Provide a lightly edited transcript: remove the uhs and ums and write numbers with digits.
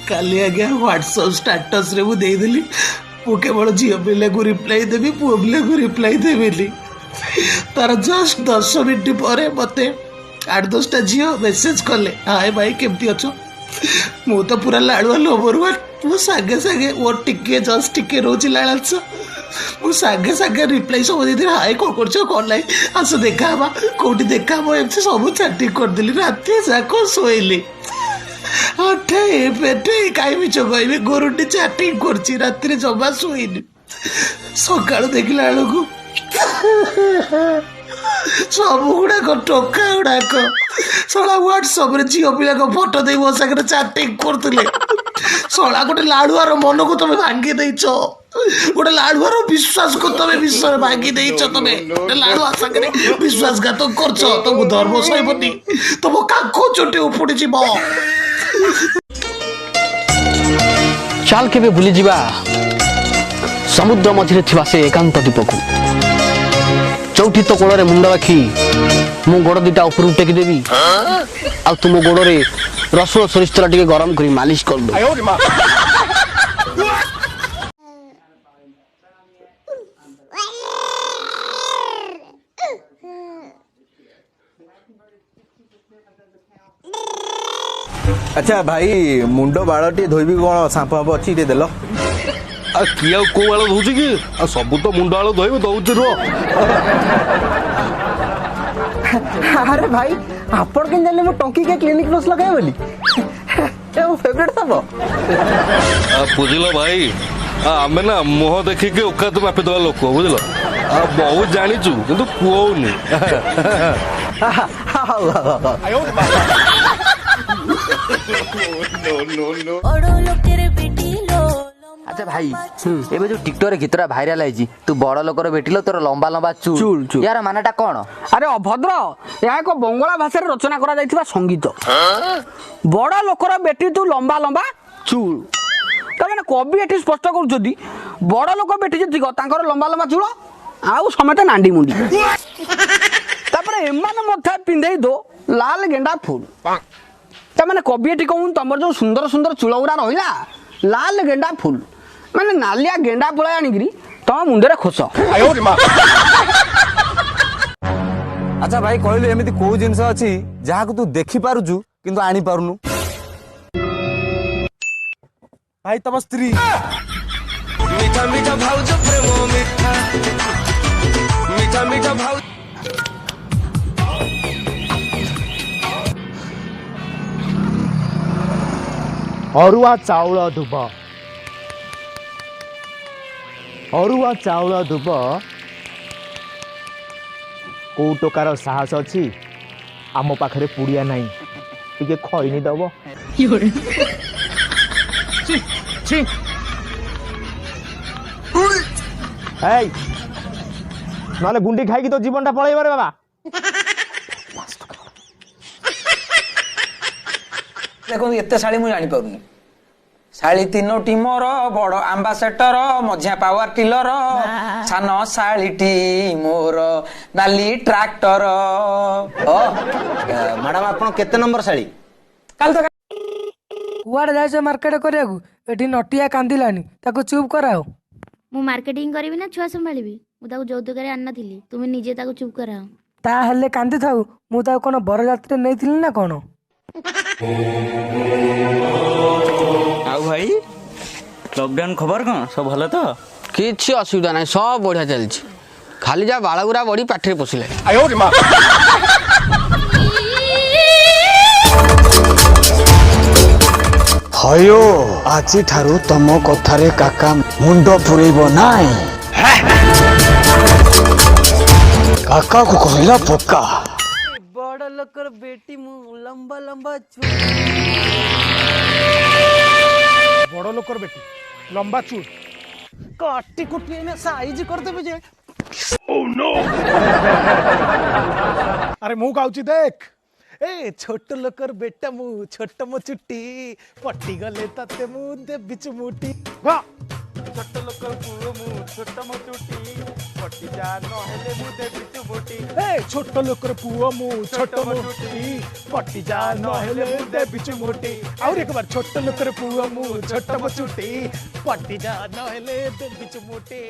काली आज्ञा WhatsApp status रे देदेली मु केवल झील पिला को रिप्लाई देवी पुओ पिला को रिप्लाई देवेली तार जस्ट 10 मिनट पर मत 8-10टा झील मेसेज कले हाय भाई केमती अच्छ मु तो पूरा लाड़ुआ नंबर 1 मु सागे सागे वो टिके जस्ट टिके रोज लालसा मु सागे सागे रिप्लाई सब दे हाय कौन कर लाई आस देखा कौटी देखा एमती सब चैटिंग करदेली रात जाक शोली अठे पेटे कहीं मिछ कह गोरुटी चैटिंग कर रात जमा शोनी सका देखला बेलू सब गुड़ाक टोका गुड़ाक सला व्हाट्सअप रे झील पिला फोटो दे मो सागे चैटिंग करते सला गोटे लाड़ुआर मन को तुम भांगी देच गोटे लाड़ुआर विश्वास को तुम विश्व भांगी देच तुम लाड़ुआ सागे विश्वासघात कर तुम धर्म सहबनी तुम काख चोटी उपड़ी जीव चाल के भूली जा समुद्र मझे थिबा से एकांत द्वीप को चौठी तो कोड़ रे मुंड रखी मु गोड़ दिटा ऊपर टेकी देवी आ तुम गोड़ रे रसुण सोरिष तेल टिके गरम करी मालिश कर दो अच्छा भाई मुंड बालटी धोबी कौन सांप फाप अच्छी देल किए को बाल धोच कि सब तो मुंड बाल धोब दौच रो अरे भाई आपण के जाने मो टंकी के क्लिनिक प्लस लगाए बोली ए वो फेवरेट सब बुझल भाई आमे ना मुह देखिके औकात मापी दवा लोक बुझल बहुत जानीचु किंतु कुओनी अच्छा भाई एबे जो टिकटॉक रे गीतरा भाइराल आइजी तू बड़ लोकर भेटिलो तोर लंबा लंबा चूल यार मानेटा कोन अरे अभद्र या एक बंगला भाषा रे रचना करा जाइथिबा संगीत बड़ लोकर बेटी तू लंबा लंबा चूल त माने कवि एठी स्पष्ट करूछदी बड़ लोक बेटी जति तांकर लंबा लंबा चूल आउ समेत नांडी मुंडी तापर एमान मथा पिंधै दो लाल गेंडा फूल त माने कवि एठी कहून तमर जो सुंदर सुंदर चूल उरा रहिला लाल गेंडा फूल माने नालिया गेंडा फूल आनिगिरी तम मुंडरे खोस अच्छा भाई कहलु एमिति को जिंस अछि जहा को तू देखि पारुजु किंतु आनी पारुनु भाई तम स्त्री मीठा मीठा भाउज प्रेम मीठा मीठा मीठा भाउज अरुआ चाउल धुब अरुआ चाउल धुब को टोकार साहस अच्छी आम पाखरे पुड़िया नहीं टिके खैनी दब नले गुंडी खाई तो जीवन टा पलैब रे बाबा देखो एते शाली मु जानी पारुनी शाली तीनोटी मोर बड़ आंबासेडर मझिया पावर टिलर सान शालीटी मोर नाली ट्रैक्टर मैडम आपण केते नंबर शाली काल तो कुआड़े जाइछ मार्केट करिया एठी नटिया कांदिलानी ताको चुप कराओ मु मार्केटिंग करबी ना छुआ संभाळबी मु ताको जौतुक रे आन्ना थिली तुमे निजे ताको चुप कराओ ता हेले कांदी थाउ मु ताको कोन बरजात्री नेथिली ना कोन आउ भाई लॉकडाउन खबर कौन सब भल तो किछि असुविधा नहीं सब बढ़िया चलछि खाली जा बाळगुरा बड़ी पाठरे पसिले हयो आजी ठारू तम कथारे काका मुंड पुरेब नाई काका को कहला पक्का बड़ लोकर बेटी मु लंबा लंबा बड़ लोकर बेटी लंबा चूल काटी कुटी में साइज कर देबे जे ओह नो अरे मु गाउची देख ए छोट लोकर बेटा मु छोट मो चुट्टी पट्टी गले तते मु देबी चुमुटी वाह ଛୋଟ ଲୋକ ପୁଅ ମୁଁ ଛୋଟ ମୋ ଚୁଟି ପଟିଯା ନହେଲେ ମୁଁ ଦେବି ଚୁମୁଟି ଏ ଛୋଟ ଲୋକର ପୁଅ ମୁଁ ଛୋଟ ମୋଟି ପଟିଯା ନହେଲେ ମୁଁ ଦେବି ଚୁମୁଟି ଆହୁରି একবার ଛୋଟ ଲୋକର ପୁଅ ମୁଁ ଛୋଟ ମୋ ଚୁଟି ପଟିଯା ନହେଲେ ଦେବି ଚୁମୁଟି